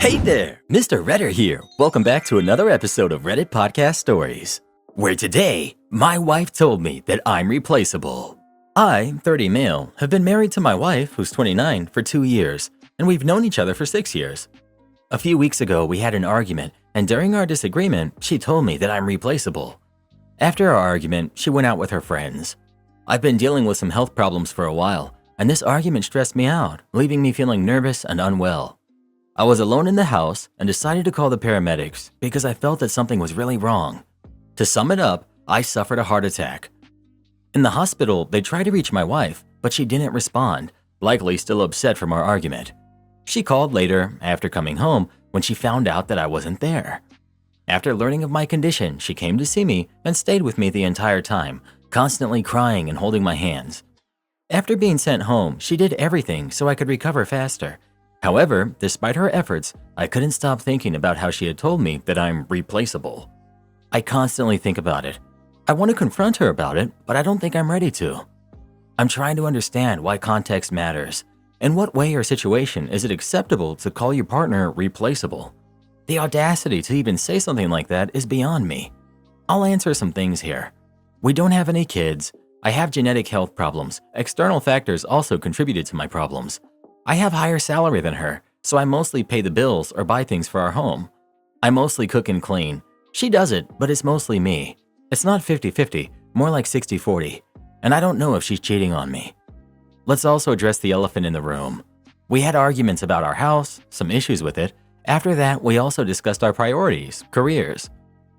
Hey there, Mr. Redder here. Welcome back to another episode of Reddit Podcast Stories, where today, my wife told me that I'm replaceable. I, 30 male, have been married to my wife, who's 29, for 2 years, and we've known each other for 6 years. A few weeks ago, we had an argument, and during our disagreement, she told me that I'm replaceable. After our argument, she went out with her friends. I've been dealing with some health problems for a while, and this argument stressed me out, leaving me feeling nervous and unwell. I was alone in the house and decided to call the paramedics because I felt that something was really wrong. To sum it up, I suffered a heart attack. In the hospital, they tried to reach my wife, but she didn't respond, likely still upset from our argument. She called later, after coming home, when she found out that I wasn't there. After learning of my condition, she came to see me and stayed with me the entire time, constantly crying and holding my hands. After being sent home, she did everything so I could recover faster. However, despite her efforts, I couldn't stop thinking about how she had told me that I'm replaceable. I constantly think about it. I want to confront her about it, but I don't think I'm ready to. I'm trying to understand why context matters. In what way or situation is it acceptable to call your partner replaceable? The audacity to even say something like that is beyond me. I'll answer some things here. We don't have any kids. I have genetic health problems. External factors also contributed to my problems. I have higher salary than her, so I mostly pay the bills or buy things for our home. I mostly cook and clean. She does it, but it's mostly me. It's not 50-50, more like 60-40, and I don't know if she's cheating on me. Let's also address the elephant in the room. We had arguments about our house, some issues with it. After that, we also discussed our priorities, careers.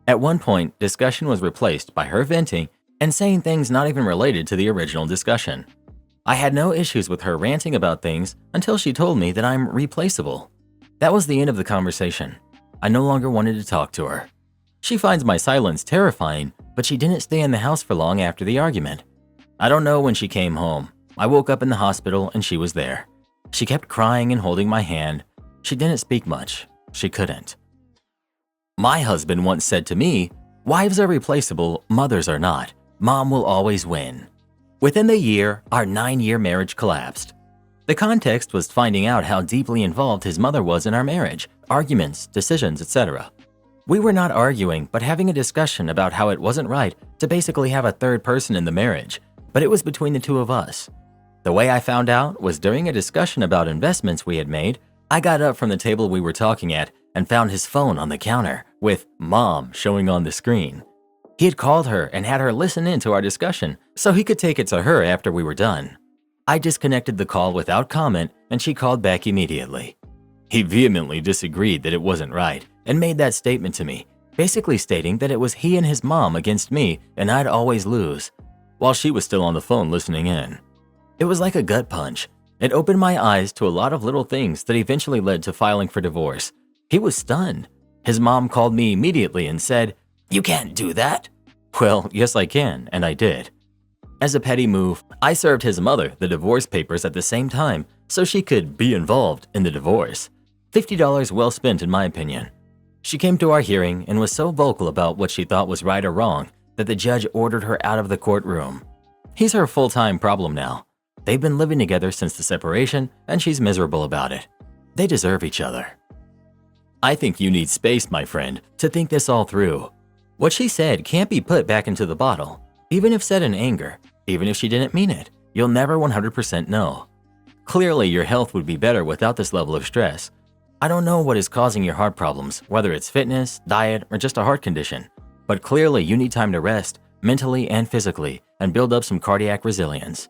At one point, discussion was replaced by her venting and saying things not even related to the original discussion. I had no issues with her ranting about things until she told me that I'm replaceable. That was the end of the conversation. I no longer wanted to talk to her. She finds my silence terrifying, but she didn't stay in the house for long after the argument. I don't know when she came home. I woke up in the hospital and she was there. She kept crying and holding my hand. She didn't speak much. She couldn't. My husband once said to me, "Wives are replaceable, mothers are not. Mom will always win." Within the year, our 9-year marriage collapsed. The context was finding out how deeply involved his mother was in our marriage, arguments, decisions, etc. We were not arguing, but having a discussion about how it wasn't right to basically have a third person in the marriage, but it was between the two of us. The way I found out was during a discussion about investments we had made. I got up from the table we were talking at and found his phone on the counter with "Mom" showing on the screen. He had called her and had her listen in to our discussion so he could take it to her after we were done. I disconnected the call without comment and she called back immediately. He vehemently disagreed that it wasn't right and made that statement to me, basically stating that it was he and his mom against me and I'd always lose, while she was still on the phone listening in. It was like a gut punch. It opened my eyes to a lot of little things that eventually led to filing for divorce. He was stunned. His mom called me immediately and said, "You can't do that." Well, yes I can, and I did. As a petty move, I served his mother the divorce papers at the same time so she could be involved in the divorce. $50 well spent in my opinion. She came to our hearing and was so vocal about what she thought was right or wrong that the judge ordered her out of the courtroom. He's her full-time problem now. They've been living together since the separation and she's miserable about it. They deserve each other. I think you need space, my friend, to think this all through. What she said can't be put back into the bottle. Even if said in anger, even if she didn't mean it, you'll never 100% know. Clearly, your health would be better without this level of stress. I don't know what is causing your heart problems, whether it's fitness, diet, or just a heart condition. But clearly, you need time to rest, mentally and physically, and build up some cardiac resilience.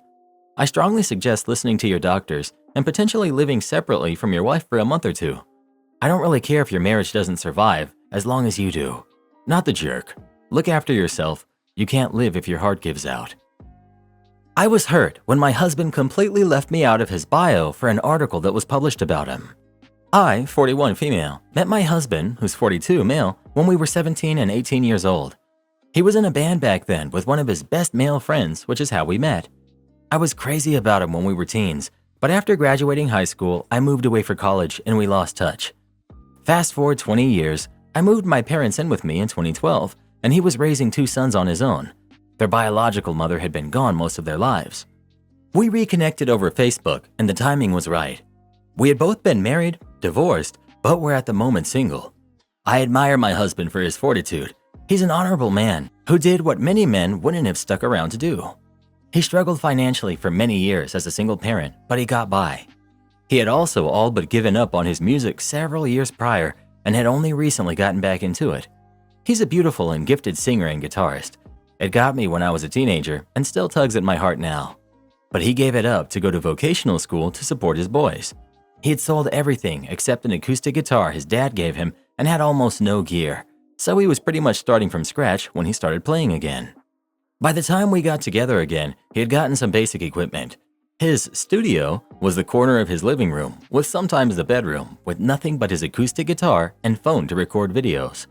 I strongly suggest listening to your doctors and potentially living separately from your wife for a month or two. I don't really care if your marriage doesn't survive, as long as you do. Not the jerk. Look after yourself. You can't live if your heart gives out. I was hurt when my husband completely left me out of his bio for an article that was published about him. I, 41 female, met my husband, who's 42 male, when we were 17 and 18 years old. He was in a band back then with one of his best male friends, which is how we met. I was crazy about him when we were teens, but after graduating high school, I moved away for college and we lost touch. Fast forward 20 years, I moved my parents in with me in 2012, and he was raising 2 sons on his own. Their biological mother had been gone most of their lives. We reconnected over Facebook, and the timing was right. We had both been married, divorced, but we're at the moment single. I admire my husband for his fortitude. He's an honorable man who did what many men wouldn't have stuck around to do. He struggled financially for many years as a single parent, but he got by. He had also all but given up on his music several years prior and had only recently gotten back into it. He's a beautiful and gifted singer and guitarist. It got me when I was a teenager and still tugs at my heart now. But he gave it up to go to vocational school to support his boys. He had sold everything except an acoustic guitar his dad gave him and had almost no gear, so he was pretty much starting from scratch when he started playing again. By the time we got together again, he had gotten some basic equipment. His studio was the corner of his living room, with sometimes the bedroom, with nothing but his acoustic guitar and phone to record videos.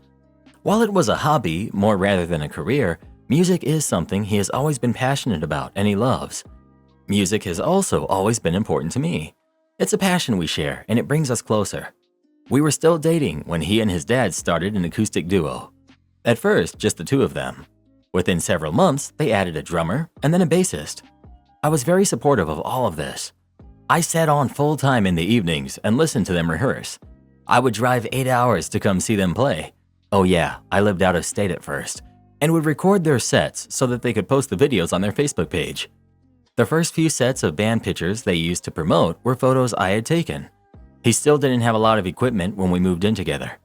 While it was a hobby more rather than a career, music is something he has always been passionate about and he loves. Music has also always been important to me. It's a passion we share and it brings us closer. We were still dating when he and his dad started an acoustic duo. At first, just the two of them. Within several months, they added a drummer and then a bassist. I was very supportive of all of this. I sat on full time in the evenings and listened to them rehearse. I would drive 8 hours to come see them play. Oh yeah, I lived out of state at first, and would record their sets so that they could post the videos on their Facebook page. The first few sets of band pictures they used to promote were photos I had taken. He still didn't have a lot of equipment when we moved in together.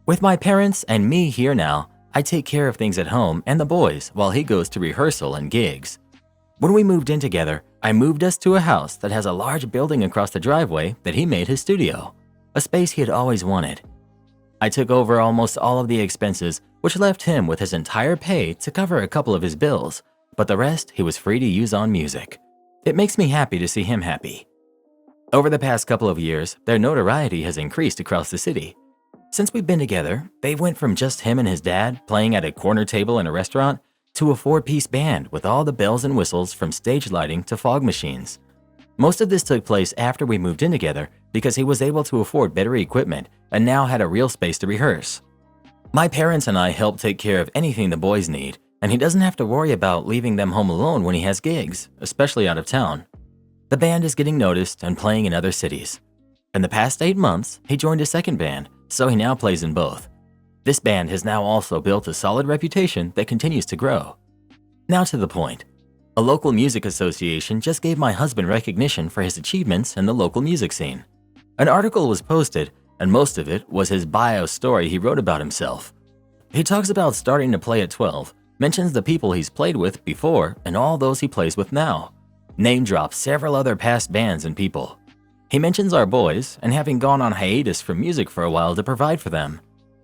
With my parents and me here now, I take care of things at home and the boys while he goes to rehearsal and gigs. When we moved in together, I moved us to a house that has a large building across the driveway that he made his studio, a space he had always wanted. I took over almost all of the expenses, which left him with his entire pay to cover a couple of his bills, but the rest he was free to use on music. It makes me happy to see him happy. Over the past couple of years, their notoriety has increased across the city. Since we've been together, they went from just him and his dad playing at a corner table in a restaurant to a 4-piece band with all the bells and whistles from stage lighting to fog machines. Most of this took place after we moved in together because he was able to afford better equipment and now had a real space to rehearse. My parents and I help take care of anything the boys need, and he doesn't have to worry about leaving them home alone when he has gigs, especially out of town. The band is getting noticed and playing in other cities. In the past 8 months, he joined a second band, so he now plays in both. This band has now also built a solid reputation that continues to grow. Now to the point. A local music association just gave my husband recognition for his achievements in the local music scene. An article was posted, and most of it was his bio story he wrote about himself. He talks about starting to play at 12, mentions the people he's played with before and all those he plays with now. Name drops several other past bands and people. He mentions our boys and having gone on hiatus from music for a while to provide for them.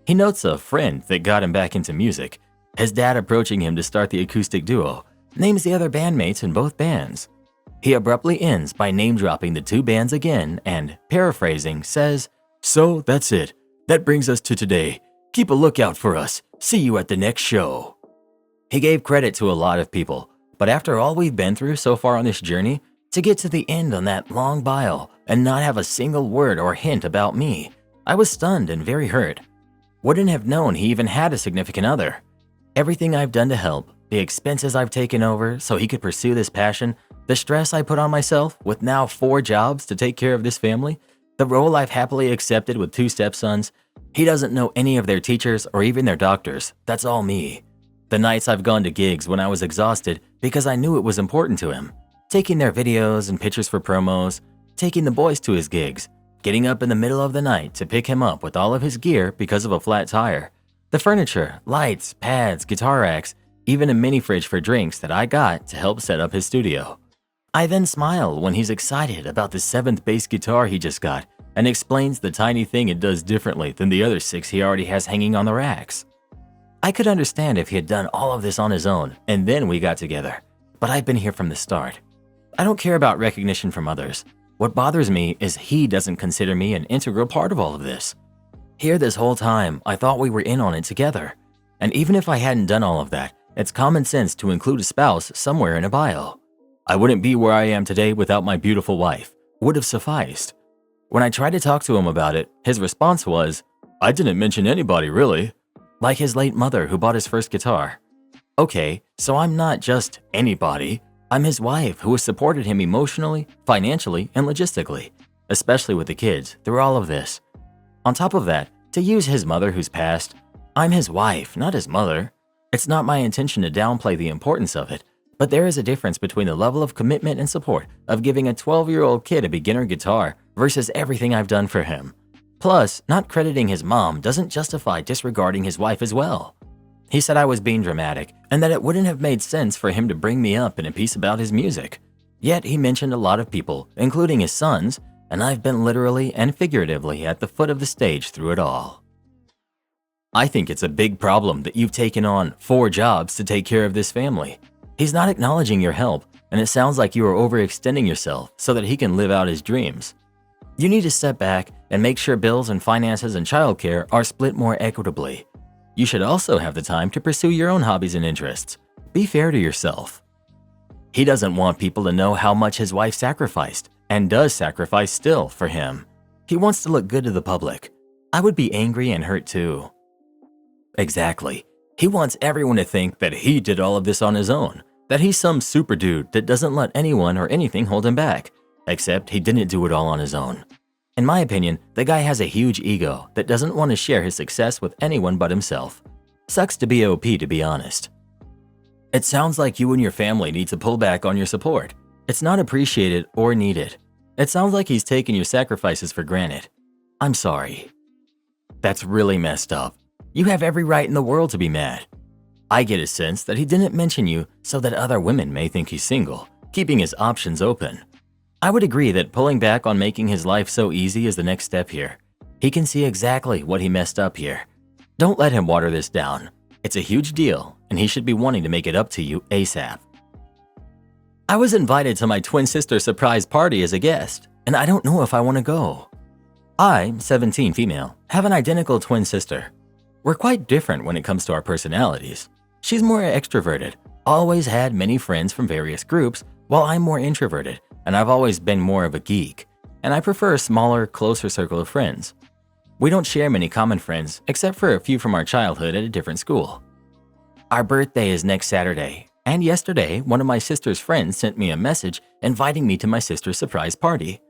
He notes a friend that got him back into music, his dad approaching him to start the acoustic duo, names the other bandmates in both bands. He abruptly ends by name-dropping the two bands again and, paraphrasing, says, "So that's it. That brings us to today. Keep a lookout for us. See you at the next show." He gave credit to a lot of people, but after all we've been through so far on this journey, to get to the end on that long bio and not have a single word or hint about me, I was stunned and very hurt. Wouldn't have known he even had a significant other. Everything I've done to help, the expenses I've taken over so he could pursue this passion, the stress I put on myself with now 4 jobs to take care of this family, the role I've happily accepted with 2 stepsons, he doesn't know any of their teachers or even their doctors. That's all me. The nights I've gone to gigs when I was exhausted because I knew it was important to him, taking their videos and pictures for promos, taking the boys to his gigs, getting up in the middle of the night to pick him up with all of his gear because of a flat tire, the furniture, lights, pads, guitar racks, even a mini fridge for drinks that I got to help set up his studio. I then smile when he's excited about the 7th bass guitar he just got and explains the tiny thing it does differently than the other 6 he already has hanging on the racks. I could understand if he had done all of this on his own and then we got together, but I've been here from the start. I don't care about recognition from others. What bothers me is he doesn't consider me an integral part of all of this. Here this whole time, I thought we were in on it together. And even if I hadn't done all of that, it's common sense to include a spouse somewhere in a bio. I wouldn't be where I am today without my beautiful wife. Would have sufficed. When I tried to talk to him about it, his response was, "I didn't mention anybody really." Like his late mother who bought his first guitar. Okay, so I'm not just anybody. I'm his wife who has supported him emotionally, financially, and logistically, especially with the kids through all of this. On top of that, to use his mother who's passed, I'm his wife, not his mother. It's not my intention to downplay the importance of it, but there is a difference between the level of commitment and support of giving a 12-year-old kid a beginner guitar versus everything I've done for him. Plus, not crediting his mom doesn't justify disregarding his wife as well. He said I was being dramatic and that it wouldn't have made sense for him to bring me up in a piece about his music. Yet he mentioned a lot of people, including his sons, and I've been literally and figuratively at the foot of the stage through it all. I think it's a big problem that you've taken on 4 jobs to take care of this family. He's not acknowledging your help, and it sounds like you are overextending yourself so that he can live out his dreams. You need to step back and make sure bills and finances and childcare are split more equitably. You should also have the time to pursue your own hobbies and interests. Be fair to yourself. He doesn't want people to know how much his wife sacrificed, and does sacrifice still, for him. He wants to look good to the public. I would be angry and hurt too. Exactly. He wants everyone to think that he did all of this on his own, that he's some super dude that doesn't let anyone or anything hold him back, except he didn't do it all on his own. In my opinion, the guy has a huge ego that doesn't want to share his success with anyone but himself. Sucks to be OP, to be honest. It sounds like you and your family need to pull back on your support. It's not appreciated or needed. It sounds like he's taken your sacrifices for granted. I'm sorry. That's really messed up. You have every right in the world to be mad. I get a sense that he didn't mention you so that other women may think he's single, keeping his options open. I would agree that pulling back on making his life so easy is the next step here. He can see exactly what he messed up here. Don't let him water this down. It's a huge deal, and he should be wanting to make it up to you ASAP. I was invited to my twin sister's surprise party as a guest, and I don't know if I want to go. I, 17 female, have an identical twin sister. We're quite different when it comes to our personalities. She's more extroverted, always had many friends from various groups, while I'm more introverted, and I've always been more of a geek, and I prefer a smaller, closer circle of friends. We don't share many common friends, except for a few from our childhood at a different school. Our birthday is next Saturday, and yesterday, one of my sister's friends sent me a message inviting me to my sister's surprise party.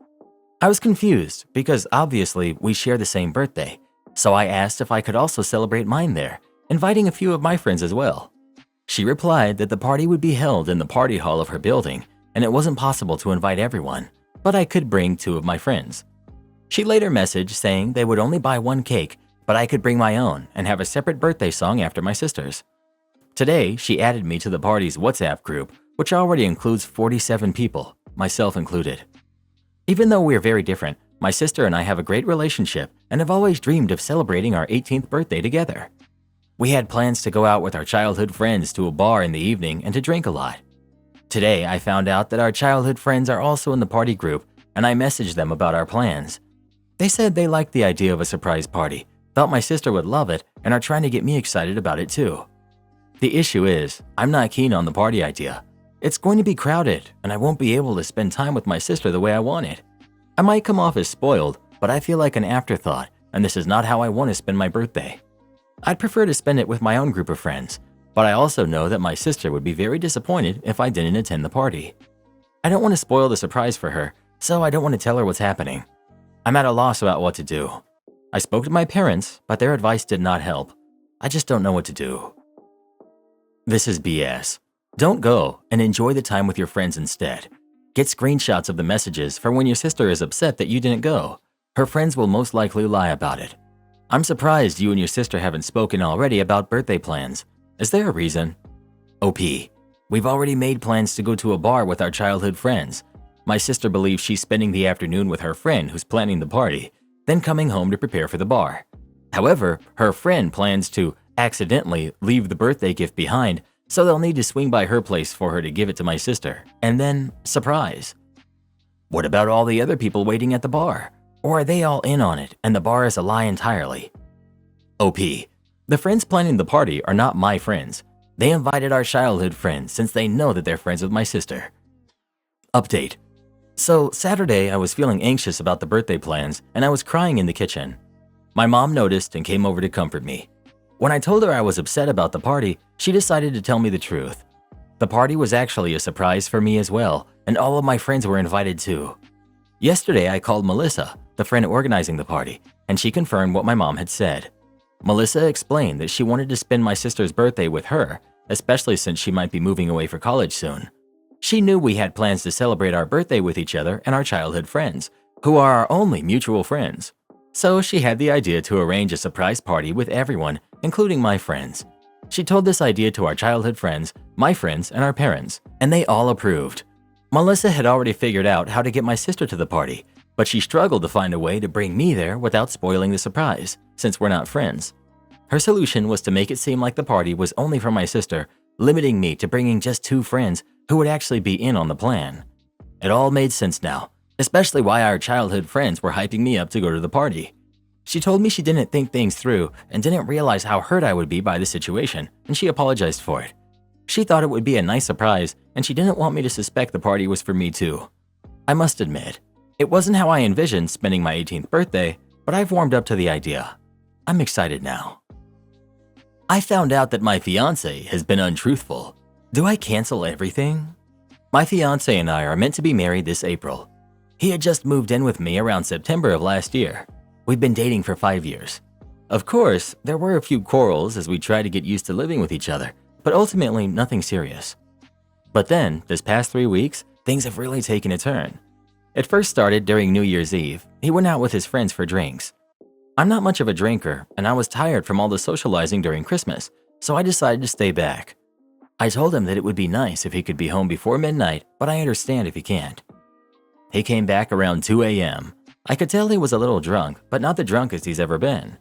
I was confused because obviously we share the same birthday, so I asked if I could also celebrate mine there, inviting a few of my friends as well. She replied that the party would be held in the party hall of her building, and it wasn't possible to invite everyone, but I could bring 2 of my friends. She later messaged saying they would only buy 1 cake, but I could bring my own and have a separate birthday song after my sister's. Today, she added me to the party's WhatsApp group, which already includes 47 people, myself included. Even though we're very different, my sister and I have a great relationship and have always dreamed of celebrating our 18th birthday together. We had plans to go out with our childhood friends to a bar in the evening and to drink a lot. Today, I found out that our childhood friends are also in the party group, and I messaged them about our plans. They said they liked the idea of a surprise party, thought my sister would love it, and are trying to get me excited about it too. The issue is, I'm not keen on the party idea. It's going to be crowded, and I won't be able to spend time with my sister the way I want it. I might come off as spoiled, but I feel like an afterthought, and this is not how I want to spend my birthday. I'd prefer to spend it with my own group of friends, but I also know that my sister would be very disappointed if I didn't attend the party. I don't want to spoil the surprise for her, so I don't want to tell her what's happening. I'm at a loss about what to do. I spoke to my parents, but their advice did not help. I just don't know what to do. This is BS. Don't go and enjoy the time with your friends instead. Get screenshots of the messages for when your sister is upset that you didn't go. Her friends will most likely lie about it. I'm surprised you and your sister haven't spoken already about birthday plans. Is there a reason? OP. We've already made plans to go to a bar with our childhood friends. My sister believes she's spending the afternoon with her friend who's planning the party, then coming home to prepare for the bar. However, her friend plans to accidentally leave the birthday gift behind, so they'll need to swing by her place for her to give it to my sister, and then, surprise. What about all the other people waiting at the bar? Or are they all in on it and the bar is a lie entirely? OP. The friends planning the party are not my friends. They invited our childhood friends since they know that they're friends with my sister. Update. So Saturday I was feeling anxious about the birthday plans and I was crying in the kitchen. My mom noticed and came over to comfort me. When I told her I was upset about the party, she decided to tell me the truth. The party was actually a surprise for me as well, and all of my friends were invited too. Yesterday, I called Melissa, the friend organizing the party, and she confirmed what my mom had said. Melissa explained that she wanted to spend my sister's birthday with her, especially since she might be moving away for college soon. She knew we had plans to celebrate our birthday with each other and our childhood friends, who are our only mutual friends. So she had the idea to arrange a surprise party with everyone, including my friends. She told this idea to our childhood friends, my friends, and our parents, and they all approved. Melissa had already figured out how to get my sister to the party, but she struggled to find a way to bring me there without spoiling the surprise, since we're not friends. Her solution was to make it seem like the party was only for my sister, limiting me to bringing just 2 friends who would actually be in on the plan. It all made sense now, especially why our childhood friends were hyping me up to go to the party. She told me she didn't think things through and didn't realize how hurt I would be by the situation, and she apologized for it. She thought it would be a nice surprise, and she didn't want me to suspect the party was for me too. I must admit, it wasn't how I envisioned spending my 18th birthday, but I've warmed up to the idea. I'm excited now. I found out that my fiance has been untruthful. Do I cancel everything? My fiance and I are meant to be married this April. He had just moved in with me around September of last year. We've been dating for 5 years. Of course, there were a few quarrels as we tried to get used to living with each other, but ultimately nothing serious. But then, this past 3 weeks, things have really taken a turn. It first started during New Year's Eve. He went out with his friends for drinks. I'm not much of a drinker, and I was tired from all the socializing during Christmas, so I decided to stay back. I told him that it would be nice if he could be home before midnight, but I understand if he can't. He came back around 2 a.m. I could tell he was a little drunk, but not the drunkest he's ever been.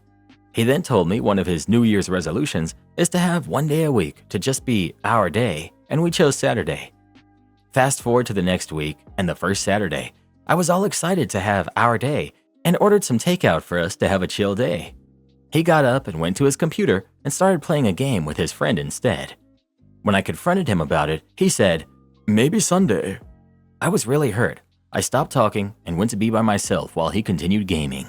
He then told me one of his New Year's resolutions is to have 1 day a week to just be our day, and we chose Saturday. Fast forward to the next week, and the first Saturday, I was all excited to have our day and ordered some takeout for us to have a chill day. He got up and went to his computer and started playing a game with his friend instead. When I confronted him about it, he said, "Maybe Sunday." I was really hurt. I stopped talking and went to be by myself while he continued gaming.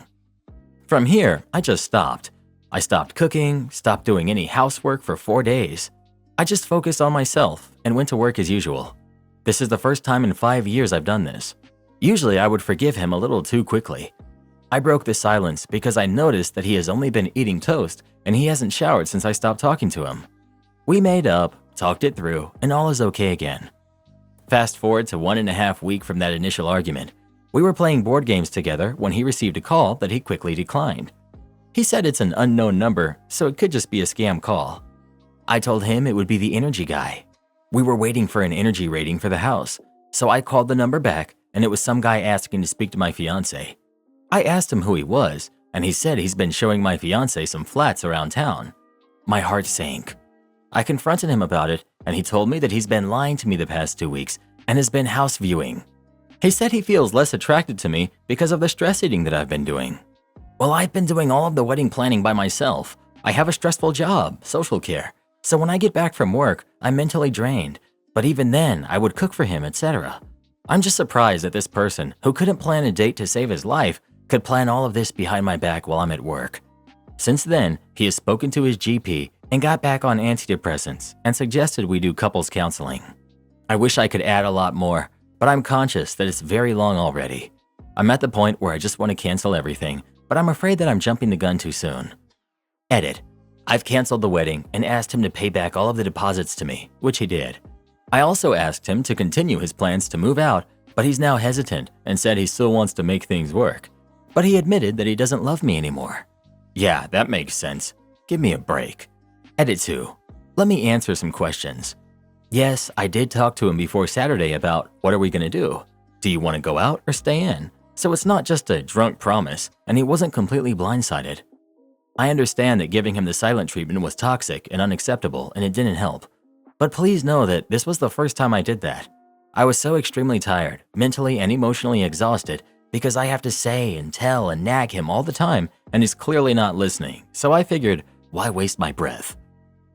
From here, I just stopped. I stopped cooking, stopped doing any housework for 4 days. I just focused on myself and went to work as usual. This is the first time in 5 years I've done this. Usually I would forgive him a little too quickly. I broke the silence because I noticed that he has only been eating toast and he hasn't showered since I stopped talking to him. We made up, talked it through, and all is okay again. Fast forward to 1.5 weeks from that initial argument. We were playing board games together when he received a call that he quickly declined. He said it's an unknown number, so it could just be a scam call. I told him it would be the energy guy. We were waiting for an energy rating for the house, so I called the number back and it was some guy asking to speak to my fiance. I asked him who he was, and he said he's been showing my fiance some flats around town. My heart sank. I confronted him about it, and he told me that he's been lying to me the past 2 weeks and has been house viewing. He said he feels less attracted to me because of the stress eating that I've been doing. Well, I've been doing all of the wedding planning by myself. I have a stressful job, social care, so when I get back from work, I'm mentally drained, but even then, I would cook for him, etc. I'm just surprised that this person, who couldn't plan a date to save his life, could plan all of this behind my back while I'm at work. Since then, he has spoken to his GP and got back on antidepressants and suggested we do couples counseling. I wish I could add a lot more, but I'm conscious that it's very long already. I'm at the point where I just want to cancel everything, but I'm afraid that I'm jumping the gun too soon. Edit. I've canceled the wedding and asked him to pay back all of the deposits to me, which he did. I also asked him to continue his plans to move out, but he's now hesitant and said he still wants to make things work. But he admitted that he doesn't love me anymore. Yeah, that makes sense. Give me a break. Edit 2. Let me answer some questions. Yes, I did talk to him before Saturday about what are we gonna do? Do you want to go out or stay in? So it's not just a drunk promise, and he wasn't completely blindsided. I understand that giving him the silent treatment was toxic and unacceptable, and it didn't help. But please know that this was the first time I did that. I was so extremely tired, mentally and emotionally exhausted, because I have to say and tell and nag him all the time, and he's clearly not listening, so I figured, why waste my breath?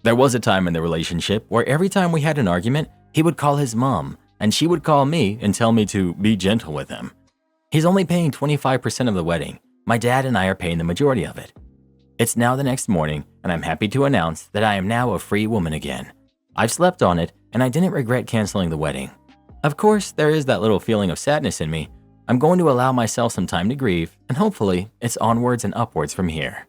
There was a time in the relationship where every time we had an argument, he would call his mom, and she would call me and tell me to be gentle with him. He's only paying 25% of the wedding. My dad and I are paying the majority of it. It's now the next morning, and I'm happy to announce that I am now a free woman again. I've slept on it, and I didn't regret canceling the wedding. Of course, there is that little feeling of sadness in me, I'm going to allow myself some time to grieve, and hopefully, it's onwards and upwards from here.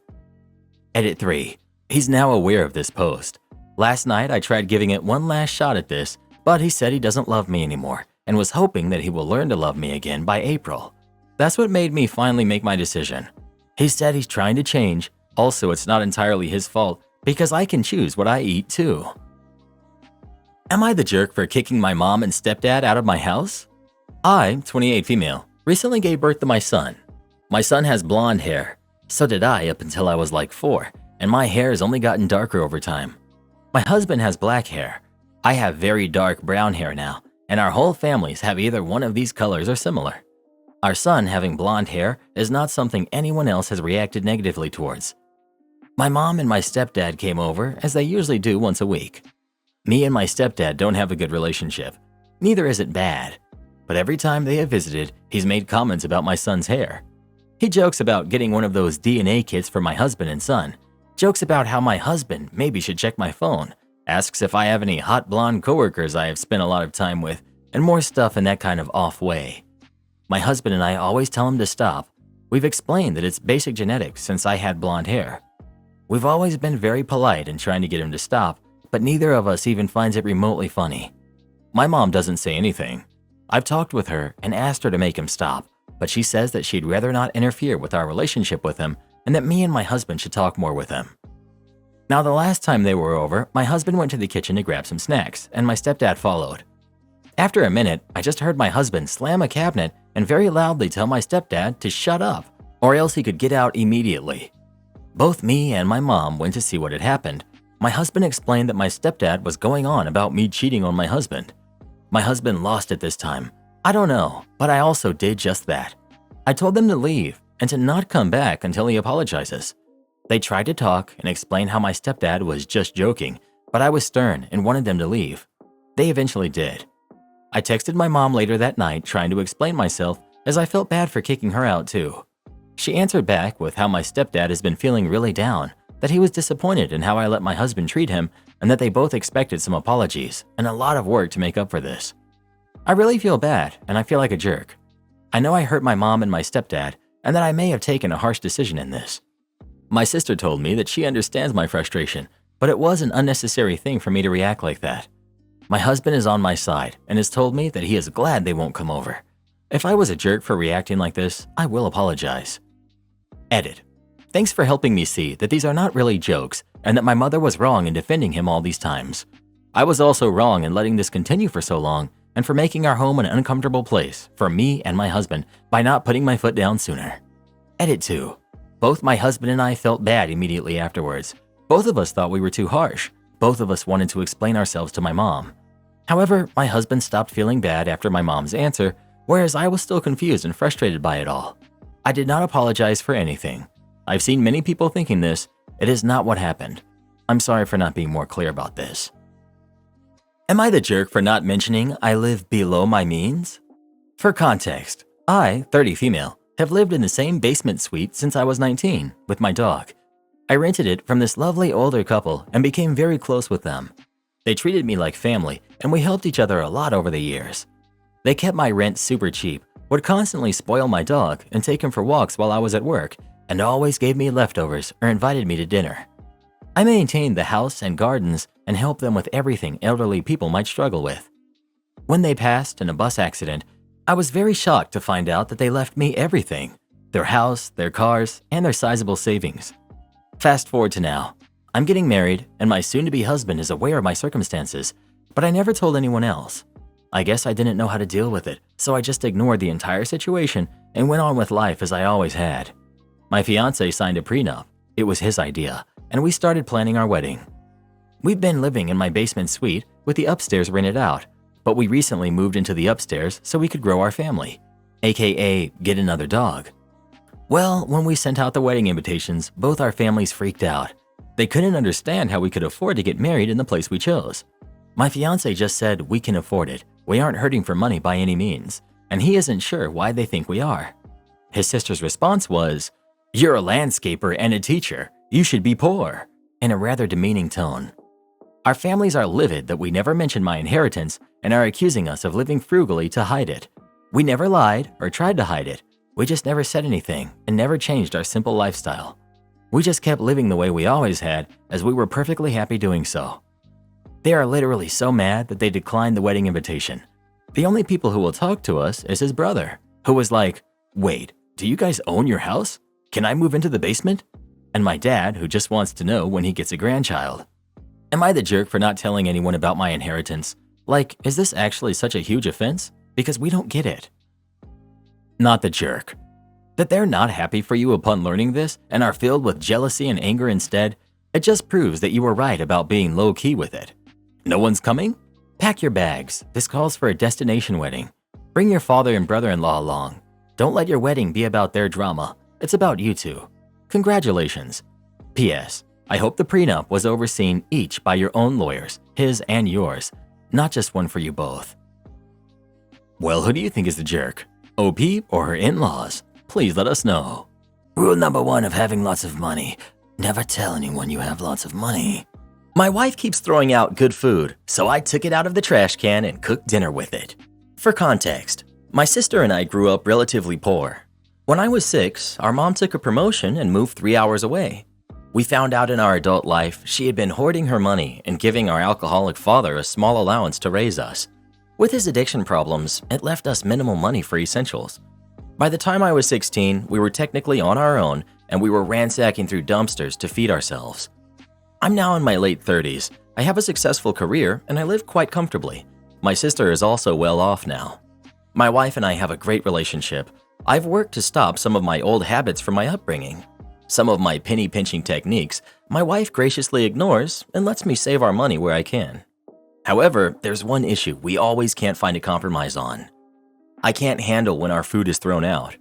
Edit 3. He's now aware of this post. Last night, I tried giving it one last shot at this, but he said he doesn't love me anymore and was hoping that he will learn to love me again by April. That's what made me finally make my decision. He said he's trying to change. Also, it's not entirely his fault because I can choose what I eat too. Am I the jerk for kicking my mom and stepdad out of my house? I, 28 female, recently gave birth to my son. My son has blonde hair. So did I up until I was like 4, and my hair has only gotten darker over time. My husband has black hair. I have very dark brown hair now, and our whole families have either one of these colors or similar. Our son having blonde hair is not something anyone else has reacted negatively towards. My mom and my stepdad came over as they usually do once a week. Me and my stepdad don't have a good relationship. Neither is it bad. But every time they have visited, he's made comments about my son's hair. He jokes about getting one of those DNA kits for my husband and son, jokes about how my husband maybe should check my phone, asks if I have any hot blonde coworkers I have spent a lot of time with, and more stuff in that kind of off way. My husband and I always tell him to stop. We've explained that it's basic genetics since I had blonde hair. We've always been very polite in trying to get him to stop, but neither of us even finds it remotely funny. My mom doesn't say anything. I've talked with her and asked her to make him stop, but she says that she'd rather not interfere with our relationship with him and that me and my husband should talk more with him. Now, the last time they were over, my husband went to the kitchen to grab some snacks, and my stepdad followed. After a minute, I just heard my husband slam a cabinet and very loudly tell my stepdad to shut up, or else he could get out immediately. Both me and my mom went to see what had happened. My husband explained that my stepdad was going on about me cheating on my husband. My husband lost it this time. I don't know, but I also did just that. I told them to leave and to not come back until he apologizes. They tried to talk and explain how my stepdad was just joking, but I was stern and wanted them to leave. They eventually did. I texted my mom later that night trying to explain myself as I felt bad for kicking her out too. She answered back with how my stepdad has been feeling really down, that he was disappointed in how I let my husband treat him, and that they both expected some apologies and a lot of work to make up for this. I really feel bad, and I feel like a jerk. I know I hurt my mom and my stepdad, and that I may have taken a harsh decision in this. My sister told me that she understands my frustration, but it was an unnecessary thing for me to react like that. My husband is on my side and has told me that he is glad they won't come over. If I was a jerk for reacting like this, I will apologize. Edit. Thanks for helping me see that these are not really jokes and that my mother was wrong in defending him all these times. I was also wrong in letting this continue for so long and for making our home an uncomfortable place for me and my husband by not putting my foot down sooner. Edit 2. Both my husband and I felt bad immediately afterwards. Both of us thought we were too harsh. Both of us wanted to explain ourselves to my mom. However, my husband stopped feeling bad after my mom's answer, whereas I was still confused and frustrated by it all. I did not apologize for anything. I've seen many people thinking this. It is not what happened. I'm sorry for not being more clear about this. Am I the jerk for not mentioning I live below my means? For context, I, 30 female, have lived in the same basement suite since I was 19 with my dog. I rented it from this lovely older couple and became very close with them. They treated me like family and we helped each other a lot over the years. They kept my rent super cheap, would constantly spoil my dog and take him for walks while I was at work, and always gave me leftovers or invited me to dinner. I maintained the house and gardens and helped them with everything elderly people might struggle with. When they passed in a bus accident, I was very shocked to find out that they left me everything: their house, their cars, and their sizable savings. Fast forward to now. I'm getting married, and my soon-to-be husband is aware of my circumstances, but I never told anyone else. I guess I didn't know how to deal with it, so I just ignored the entire situation and went on with life as I always had. My fiance signed a prenup. It was his idea, and we started planning our wedding. We've been living in my basement suite with the upstairs rented out, but we recently moved into the upstairs so we could grow our family, aka get another dog. Well, when we sent out the wedding invitations, both our families freaked out. They couldn't understand how we could afford to get married in the place we chose. My fiance just said we can afford it. We aren't hurting for money by any means, and he isn't sure why they think we are. His sister's response was, "You're a landscaper and a teacher. You should be poor," in a rather demeaning tone. Our families are livid that we never mentioned my inheritance and are accusing us of living frugally to hide it. We never lied or tried to hide it. We just never said anything and never changed our simple lifestyle. We just kept living the way we always had, as we were perfectly happy doing so. They are literally so mad that they declined the wedding invitation. The only people who will talk to us is his brother, who was like, "Wait, do you guys own your house? Can I move into the basement?" And my dad, who just wants to know when he gets a grandchild. Am I the jerk for not telling anyone about my inheritance? Like, is this actually such a huge offense? Because we don't get it. Not the jerk. That they're not happy for you upon learning this and are filled with jealousy and anger instead, it just proves that you were right about being low-key with it. No one's coming? Pack your bags. This calls for a destination wedding. Bring your father and brother-in-law along. Don't let your wedding be about their drama. It's about you two. Congratulations. P.S. I hope the prenup was overseen each by your own lawyers, his and yours, not just one for you both. Well, who do you think is the jerk? OP or her in-laws? Please let us know. Rule number 1 of having lots of money: never tell anyone you have lots of money. My wife keeps throwing out good food, so I took it out of the trash can and cooked dinner with it. For context, my sister and I grew up relatively poor. When I was 6, our mom took a promotion and moved 3 hours away. We found out in our adult life she had been hoarding her money and giving our alcoholic father a small allowance to raise us. With his addiction problems, it left us minimal money for essentials. By the time I was 16, we were technically on our own and we were ransacking through dumpsters to feed ourselves. I'm now in my late 30s. I have a successful career and I live quite comfortably. My sister is also well off now. My wife and I have a great relationship. I've worked to stop some of my old habits from my upbringing. Some of my penny-pinching techniques, my wife graciously ignores and lets me save our money where I can. However, there's one issue we always can't find a compromise on. I can't handle when our food is thrown out.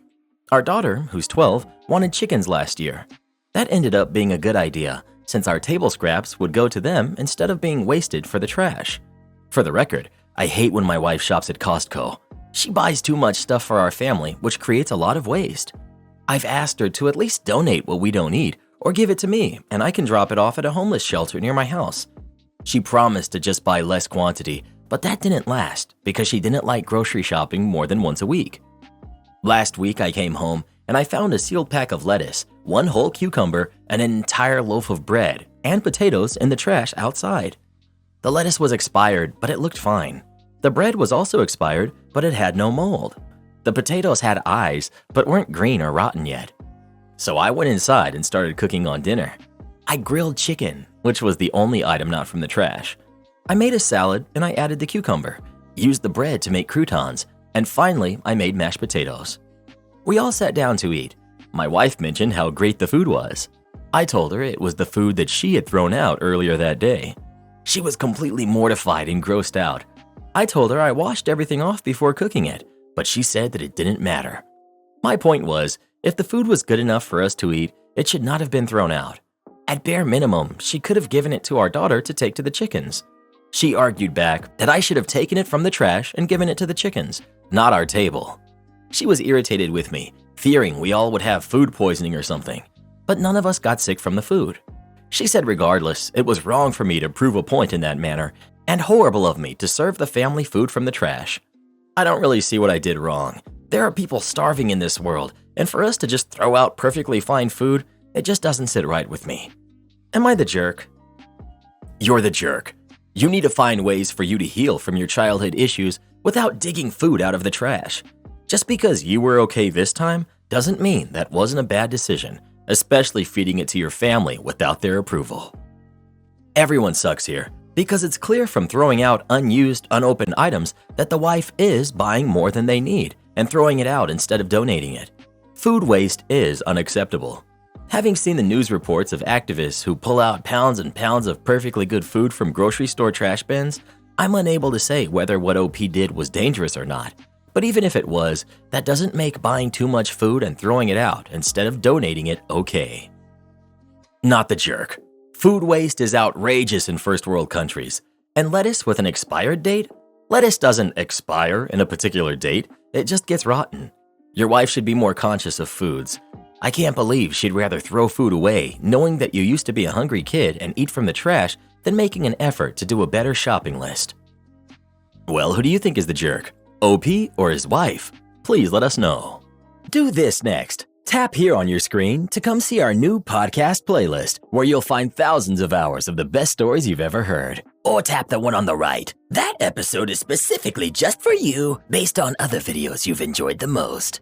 Our daughter, who's 12, wanted chickens last year. That ended up being a good idea, since our table scraps would go to them instead of being wasted for the trash. For the record, I hate when my wife shops at Costco. She buys too much stuff for our family, which creates a lot of waste. I've asked her to at least donate what we don't eat, or give it to me, and I can drop it off at a homeless shelter near my house. She promised to just buy less quantity, but that didn't last because she didn't like grocery shopping more than once a week. Last week I came home and I found a sealed pack of lettuce, 1 whole cucumber, and an entire loaf of bread and potatoes in the trash outside. The lettuce was expired, but it looked fine. The bread was also expired, but it had no mold. The potatoes had eyes, but weren't green or rotten yet. So I went inside and started cooking on dinner. I grilled chicken, which was the only item not from the trash. I made a salad and I added the cucumber, used the bread to make croutons, and finally I made mashed potatoes. We all sat down to eat. My wife mentioned how great the food was. I told her it was the food that she had thrown out earlier that day. She was completely mortified and grossed out. I told her I washed everything off before cooking it, but she said that it didn't matter. My point was, if the food was good enough for us to eat, it should not have been thrown out. At bare minimum, she could have given it to our daughter to take to the chickens. She argued back that I should have taken it from the trash and given it to the chickens, not our table. She was irritated with me, fearing we all would have food poisoning or something, but none of us got sick from the food. She said regardless, it was wrong for me to prove a point in that manner, and horrible of me to serve the family food from the trash. I don't really see what I did wrong. There are people starving in this world, and for us to just throw out perfectly fine food, it just doesn't sit right with me. Am I the jerk? You're the jerk. You need to find ways for you to heal from your childhood issues without digging food out of the trash. Just because you were okay this time doesn't mean that wasn't a bad decision, especially feeding it to your family without their approval. Everyone sucks here because it's clear from throwing out unused, unopened items that the wife is buying more than they need and throwing it out instead of donating it. Food waste is unacceptable. Having seen the news reports of activists who pull out pounds and pounds of perfectly good food from grocery store trash bins, I'm unable to say whether what OP did was dangerous or not. But even if it was, that doesn't make buying too much food and throwing it out instead of donating it okay. Not the jerk. Food waste is outrageous in first world countries. And lettuce with an expired date? Lettuce doesn't expire in a particular date, it just gets rotten. Your wife should be more conscious of foods. I can't believe she'd rather throw food away knowing that you used to be a hungry kid and eat from the trash than making an effort to do a better shopping list. Well, who do you think is the jerk? OP or his wife? Please let us know. Do this next. Tap here on your screen to come see our new podcast playlist, where you'll find thousands of hours of the best stories you've ever heard. Or tap the one on the right. That episode is specifically just for you, based on other videos you've enjoyed the most.